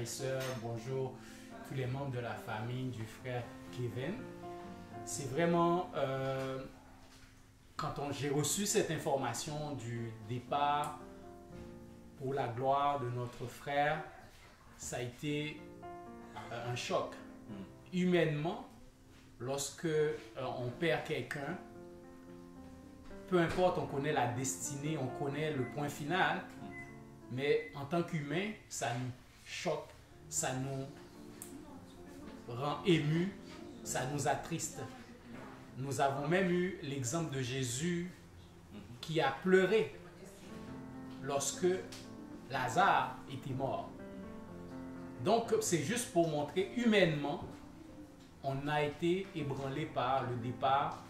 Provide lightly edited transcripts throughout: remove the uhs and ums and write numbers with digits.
et sœurs, bonjour tous les membres de la famille du frère Kevin. C'est vraiment, quand j'ai reçu cette information du départ pour la gloire de notre frère, ça a été un choc. Humainement, lorsque on perd quelqu'un, peu importe, on connaît la destinée, on connaît le point final, mais en tant qu'humain, ça nous choque, ça nous rend émus, ça nous attriste. Nous avons même eu l'exemple de Jésus qui a pleuré lorsque Lazare était mort. Donc, c'est juste pour montrer humainement, on a été ébranlé par le départ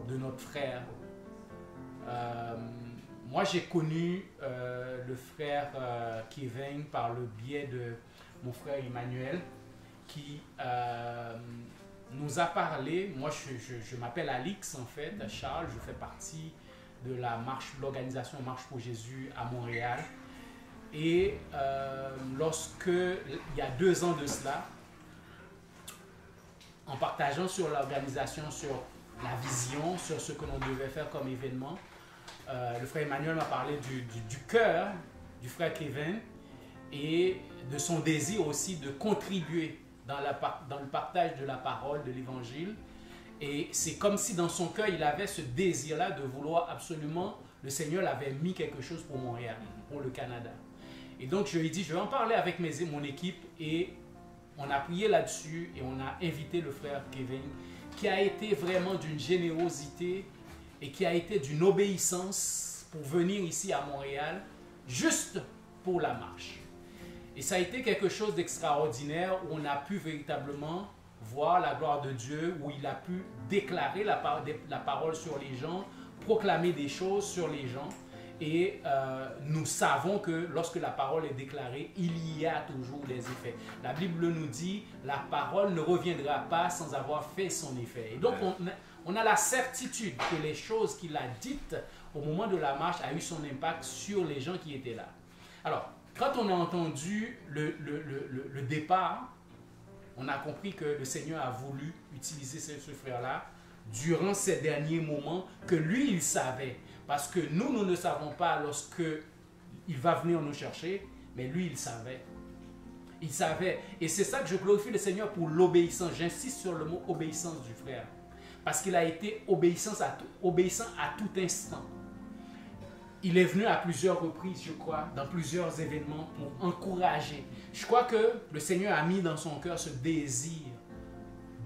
de notre frère. Moi, j'ai connu le frère Kevin par le biais de mon frère Emmanuel qui nous a parlé. Moi, je m'appelle Alix, en fait, Charles. Je fais partie de l'organisation Marche pour Jésus à Montréal. Et lorsque, il y a 2 ans de cela, en partageant sur l'organisation, sur la vision, sur ce que l'on devait faire comme événement, le frère Emmanuel m'a parlé du cœur du frère Kevin et de son désir aussi de contribuer dans le partage de la parole, de l'évangile. Et c'est comme si dans son cœur, il avait ce désir-là de vouloir absolument, le Seigneur avait mis quelque chose pour Montréal, pour le Canada. Et donc je lui ai dit, je vais en parler avec mon équipe, et on a prié là-dessus et on a invité le frère Kevin qui a été vraiment d'une générosité et qui a été d'une obéissance pour venir ici à Montréal juste pour la marche. Et ça a été quelque chose d'extraordinaire où on a pu véritablement voir la gloire de Dieu, où il a pu déclarer la parole sur les gens, proclamer des choses sur les gens. Et nous savons que lorsque la parole est déclarée, il y a toujours des effets. La Bible nous dit, la parole ne reviendra pas sans avoir fait son effet. Et donc, on a la certitude que les choses qu'il a dites au moment de la marche a eu son impact sur les gens qui étaient là. Alors, quand on a entendu le départ, on a compris que le Seigneur a voulu utiliser ce frère-là durant ces derniers moments que lui, il savait. Parce que nous ne savons pas lorsque il va venir nous chercher, mais lui, il savait. Il savait. Et c'est ça que je glorifie le Seigneur pour l'obéissance. J'insiste sur le mot obéissance du frère. Parce qu'il a été obéissant à tout instant. Il est venu à plusieurs reprises, je crois, dans plusieurs événements pour encourager. Je crois que le Seigneur a mis dans son cœur ce désir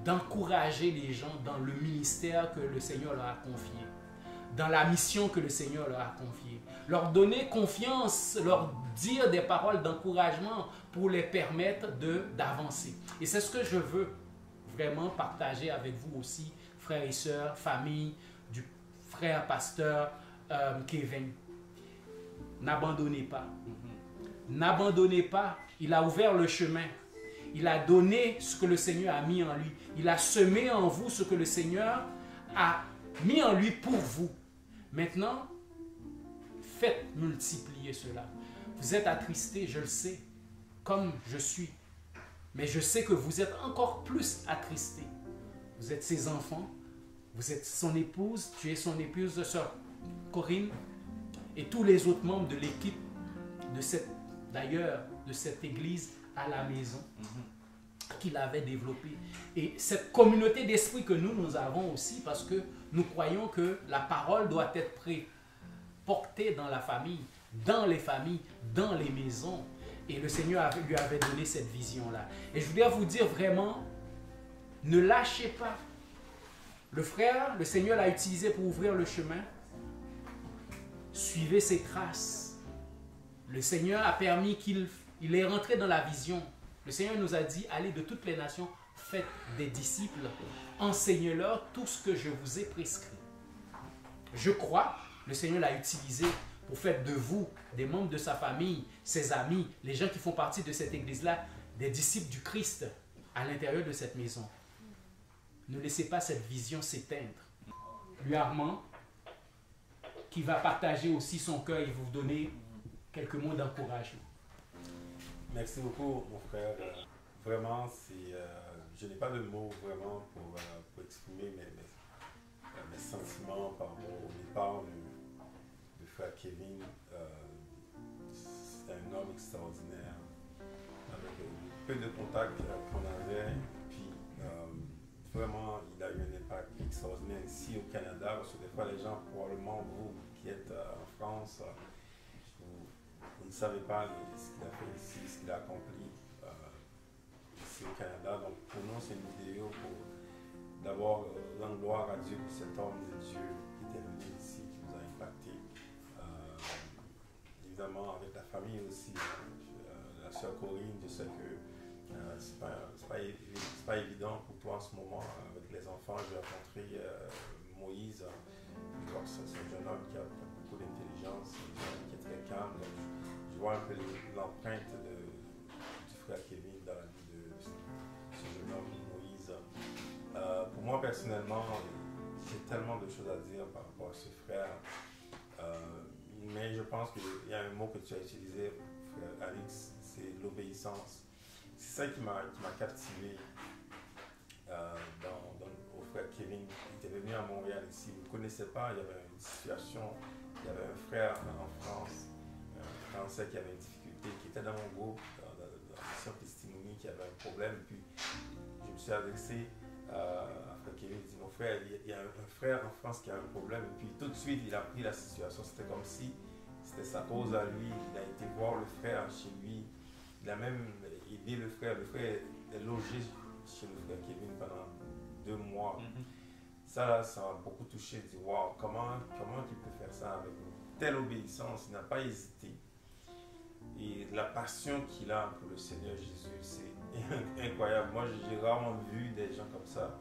d'encourager les gens dans le ministère que le Seigneur leur a confié, dans la mission que le Seigneur leur a confiée. Leur donner confiance, leur dire des paroles d'encouragement pour les permettre d'avancer. Et c'est ce que je veux vraiment partager avec vous aussi, frères et sœurs, famille du frère pasteur Kevin. N'abandonnez pas. N'abandonnez pas. Il a ouvert le chemin. Il a donné ce que le Seigneur a mis en lui. Il a semé en vous ce que le Seigneur a mis en lui pour vous. Maintenant, faites multiplier cela. Vous êtes attristés, je le sais, comme je suis. Mais je sais que vous êtes encore plus attristés. Vous êtes ses enfants, vous êtes son épouse, tu es son épouse, sœur Corinne, et tous les autres membres de l'équipe de cette église à la maison qu'il avait développée. Et cette communauté d'esprit que nous avons aussi, parce que nous croyons que la parole doit être portée dans la famille, dans les familles, dans les maisons. Et le Seigneur lui avait donné cette vision-là. Et je voudrais vous dire vraiment, ne lâchez pas. Le frère, le Seigneur l'a utilisé pour ouvrir le chemin. Suivez ses traces. Le Seigneur a permis qu'il est rentré dans la vision. Le Seigneur nous a dit, allez de toutes les nations, faites des disciples, enseignez-leur tout ce que je vous ai prescrit. Je crois, le Seigneur l'a utilisé pour faire de vous, des membres de sa famille, ses amis, les gens qui font partie de cette église-là, des disciples du Christ à l'intérieur de cette maison. Ne laissez pas cette vision s'éteindre. Lui Armand, qui va partager aussi son cœur et vous donner quelques mots d'encouragement. Merci beaucoup, mon frère. Vraiment, je n'ai pas de mots vraiment pour exprimer mes sentiments par rapport au départ du frère Kevin. C'est un homme extraordinaire, avec peu de contacts qu'on avait. Puis, vraiment, il a eu un impact extraordinaire ici au Canada, parce que des fois, les gens, probablement, vous qui êtes en France, vous ne savez pas ce qu'il a fait ici, ce qu'il a accompli ici au Canada. Donc, pour nous, c'est une vidéo pour d'abord rendre gloire à Dieu pour cet homme de Dieu qui était venu ici, qui nous a impacté. Évidemment, avec la famille aussi. La sœur Corinne, je sais que c'est pas évident pour toi en ce moment avec les enfants. J'ai rencontré Moïse. Je crois que c'est un jeune homme qui a beaucoup d'intelligence, qui est très calme. Donc, je vois un peu l'empreinte du frère Kevin dans la vie de ce jeune homme, Moïse. Pour moi, personnellement, j'ai tellement de choses à dire par rapport à ce frère. Mais je pense qu'il y a un mot que tu as utilisé, frère Alix, c'est l'obéissance. C'est ça qui m'a captivé au frère Kevin. Il était venu à Montréal ici. Vous ne connaissez pas, il y avait une situation, il y avait un frère en France, un Français qui avait une difficulté, qui était dans mon groupe, dans la mission testimony, qui avait un problème. Puis je me suis adressé à frère Kevin, il dit, mon frère, il y a un frère en France qui a un problème. Et puis tout de suite, il a pris la situation. C'était comme si c'était sa cause à lui. Il a été voir le frère chez lui. Il a même aidé le frère. Le frère est logé chez le frère Kevin pendant 2 mois. Ça m'a beaucoup touché. Je dis, waouh, comment tu peux faire ça avec une telle obéissance? Il n'a pas hésité. Et la passion qu'il a pour le Seigneur Jésus, c'est incroyable. Moi, j'ai rarement vu des gens comme ça.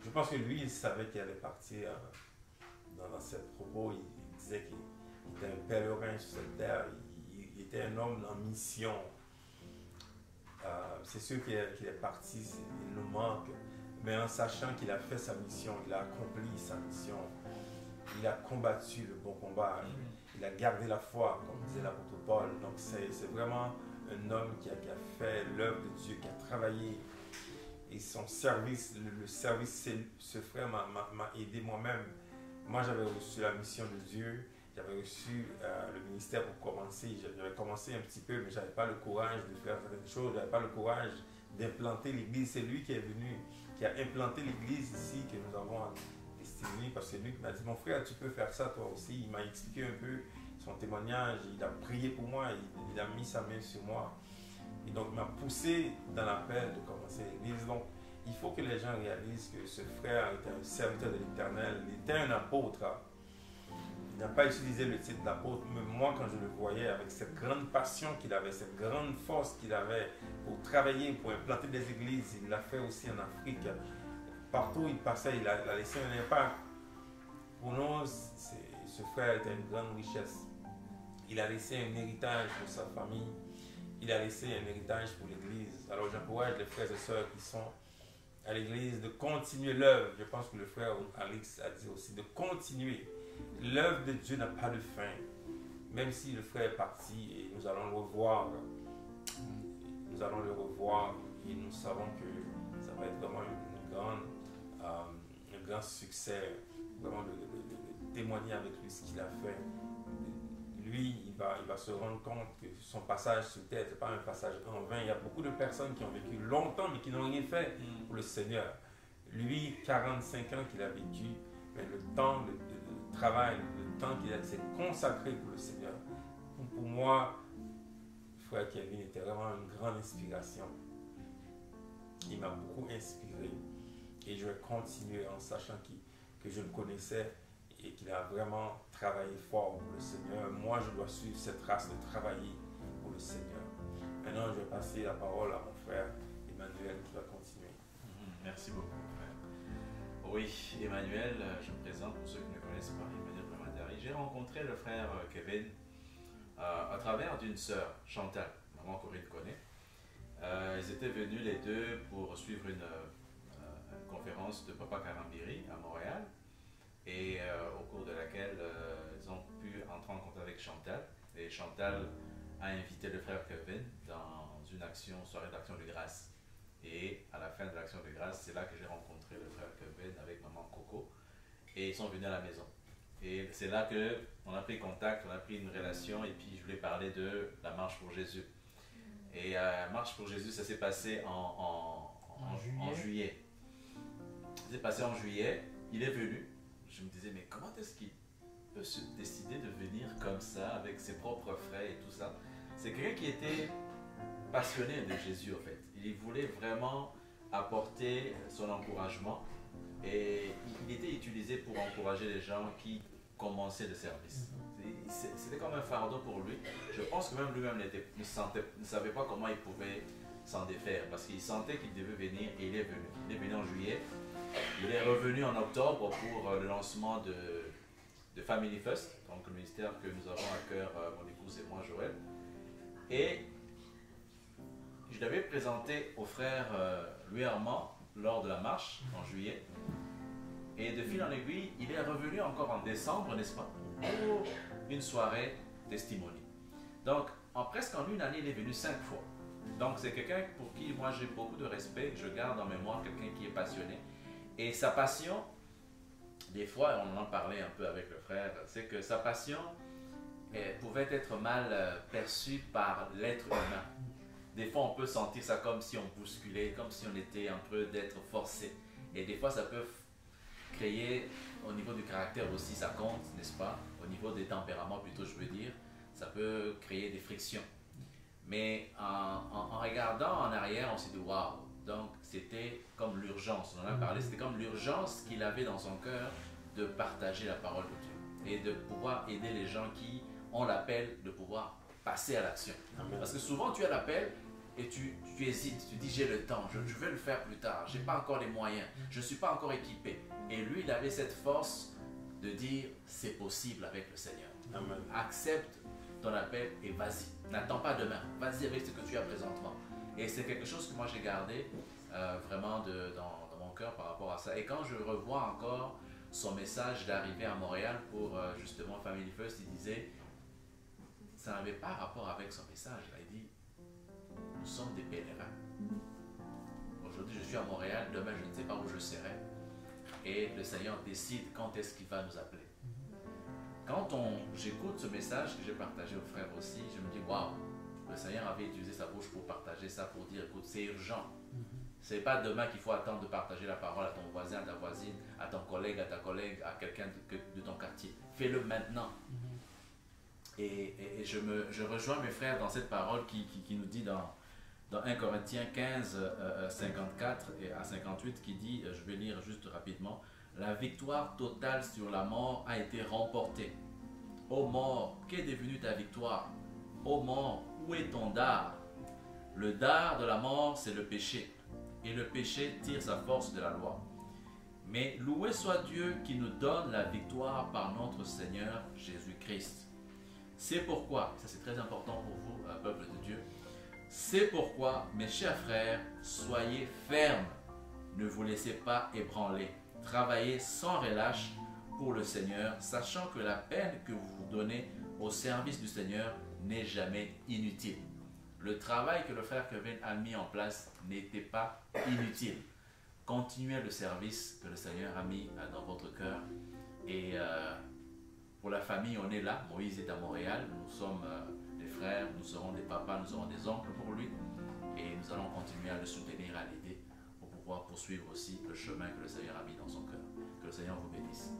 Je pense que lui, il savait qu'il allait partir dans ses propos. Il disait qu'il était un pèlerin sur cette terre. Il était un homme en mission. C'est sûr qu'il est parti, il nous manque. Mais en sachant qu'il a fait sa mission, il a accompli sa mission, il a combattu le bon combat, il a gardé la foi, comme disait l'apôtre Paul. Donc c'est vraiment un homme qui a fait l'œuvre de Dieu, qui a travaillé. Et son service, le service, ce frère m'a aidé moi-même. Moi, j'avais reçu la mission de Dieu, j'avais reçu le ministère pour commencer. J'avais commencé un petit peu, mais je n'avais pas le courage de faire certaines choses, je n'avais pas le courage d'implanter l'église. C'est lui qui est venu, qui a implanté l'église ici, que nous avons estimé, parce que c'est lui qui m'a dit, mon frère, tu peux faire ça toi aussi. Il m'a expliqué un peu son témoignage, il a prié pour moi, il a mis sa main sur moi. Et donc, il m'a poussé dans l'appel de commencer l'église. Donc, il faut que les gens réalisent que ce frère était un serviteur de l'Éternel, il était un apôtre. Il n'a pas utilisé le titre d'apôtre, mais moi, quand je le voyais avec cette grande passion qu'il avait, cette grande force qu'il avait pour travailler, pour implanter des églises, il l'a fait aussi en Afrique. Partout où il passait, il a laissé un impact. Pour nous, ce frère était une grande richesse. Il a laissé un héritage pour sa famille. Il a laissé un héritage pour l'Église. Alors j'encourage les frères et sœurs qui sont à l'Église de continuer l'œuvre. Je pense que le frère Alix a dit aussi de continuer. L'œuvre de Dieu n'a pas de fin. Même si le frère est parti et nous allons le revoir, et nous savons que ça va être vraiment un grand succès, vraiment de témoigner avec lui ce qu'il a fait. Lui, il va se rendre compte que son passage sur terre, ce n'est pas un passage en vain. Il y a beaucoup de personnes qui ont vécu longtemps, mais qui n'ont rien fait pour le Seigneur. Lui, 45 ans qu'il a vécu, mais le temps de travail, le temps qu'il s'est consacré pour le Seigneur. Pour moi, frère Kevin était vraiment une grande inspiration. Il m'a beaucoup inspiré. Et je vais continuer en sachant que je le connaissais et qu'il a vraiment travaillé fort pour le Seigneur. Moi, je dois suivre cette race de travailler pour le Seigneur. Maintenant, je vais passer la parole à mon frère Emmanuel qui va continuer. Merci beaucoup, frère. Oui, Emmanuel, je me présente pour ceux qui ne connaissent pas, Emmanuel Ramadari. J'ai rencontré le frère Kevin à travers d'une sœur, Chantal, maman Corinne connaît. Ils étaient venus les deux pour suivre une conférence de Papa Karambiri à Montréal. Et au cours de laquelle ils ont pu entrer en contact avec Chantal. Et Chantal a invité le frère Kevin dans une soirée d'action de grâce. Et à la fin de l'action de grâce, c'est là que j'ai rencontré le frère Kevin avec maman Coco. Et ils sont venus à la maison. Et c'est là qu'on a pris contact, on a pris une relation. Et puis je voulais parler de la marche pour Jésus. Et marche pour Jésus, ça s'est passé en juillet. Ça s'est passé en juillet. Il est venu. Je me disais, mais comment est-ce qu'il peut se décider de venir comme ça, avec ses propres frères et tout ça? C'est quelqu'un qui était passionné de Jésus, en fait. Il voulait vraiment apporter son encouragement et il était utilisé pour encourager les gens qui commençaient le service. C'était comme un fardeau pour lui. Je pense que même lui-même ne savait pas comment il pouvait s'en défaire parce qu'il sentait qu'il devait venir et il est venu. Il est venu en juillet. Il est revenu en octobre pour le lancement de Family First, donc le ministère que nous avons à cœur, mon épouse et moi, Joël. Et je l'avais présenté au frère Louis Armand lors de la marche en juillet. Et de fil en aiguille, il est revenu encore en décembre, n'est-ce pas, pour une soirée testimony. Donc, presque en une année, il est venu 5 fois. Donc, c'est quelqu'un pour qui moi j'ai beaucoup de respect. Je garde en mémoire quelqu'un qui est passionné. Et sa passion, des fois, on en parlait un peu avec le frère, c'est que sa passion pouvait être mal perçue par l'être humain. Des fois, on peut sentir ça comme si on bousculait, comme si on était en train d'être forcé. Et des fois, ça peut créer, au niveau du caractère aussi, ça compte, n'est-ce pas? Au niveau des tempéraments, plutôt, je veux dire, ça peut créer des frictions. Mais en regardant en arrière, on s'est dit, waouh! Donc, c'était comme l'urgence, on en a parlé, c'était comme l'urgence qu'il avait dans son cœur de partager la parole de Dieu et de pouvoir aider les gens qui ont l'appel de pouvoir passer à l'action. Parce que souvent, tu as l'appel et tu hésites, tu dis j'ai le temps, je vais le faire plus tard, je n'ai pas encore les moyens, je ne suis pas encore équipé. Et lui, il avait cette force de dire c'est possible avec le Seigneur. Amen. Accepte ton appel et vas-y. N'attends pas demain, vas-y avec ce que tu as présentement. Et c'est quelque chose que moi j'ai gardé vraiment dans mon cœur par rapport à ça. Et quand je revois encore son message d'arriver à Montréal pour justement Family First, il disait, ça n'avait pas rapport avec son message. Il dit, nous sommes des pèlerins. Aujourd'hui je suis à Montréal, demain je ne sais pas où je serai. Et le Seigneur décide quand est-ce qu'il va nous appeler. Quand j'écoute ce message que j'ai partagé aux frères aussi, je me dis, waouh, le Seigneur avait utilisé sa bouche pour partager ça, pour dire, écoute, c'est urgent. Ce n'est pas demain qu'il faut attendre de partager la parole à ton voisin, à ta voisine, à ton collègue, à ta collègue, à quelqu'un de ton quartier. Fais-le maintenant. Et je rejoins mes frères dans cette parole qui nous dit dans 1 Corinthiens 15, 54 et à 58, qui dit, je vais lire juste rapidement, « La victoire totale sur la mort a été remportée. Ô mort, qu'est devenue ta victoire? Ô mort, où est ton dard? Le dard de la mort, c'est le péché. Et le péché tire sa force de la loi. Mais loué soit Dieu qui nous donne la victoire par notre Seigneur Jésus-Christ. C'est pourquoi, ça c'est très important pour vous, peuple de Dieu, c'est pourquoi, mes chers frères, soyez fermes. Ne vous laissez pas ébranler. Travaillez sans relâche pour le Seigneur, sachant que la peine que vous vous donnez au service du Seigneur n'est jamais inutile. Le travail que le frère Kevin a mis en place n'était pas inutile. Continuez le service que le Seigneur a mis dans votre cœur. Et pour la famille, on est là. Moïse est à Montréal. Nous sommes des frères, nous serons des papas, nous serons des oncles pour lui. Et nous allons continuer à le soutenir, à l'aider pour pouvoir poursuivre aussi le chemin que le Seigneur a mis dans son cœur. Que le Seigneur vous bénisse.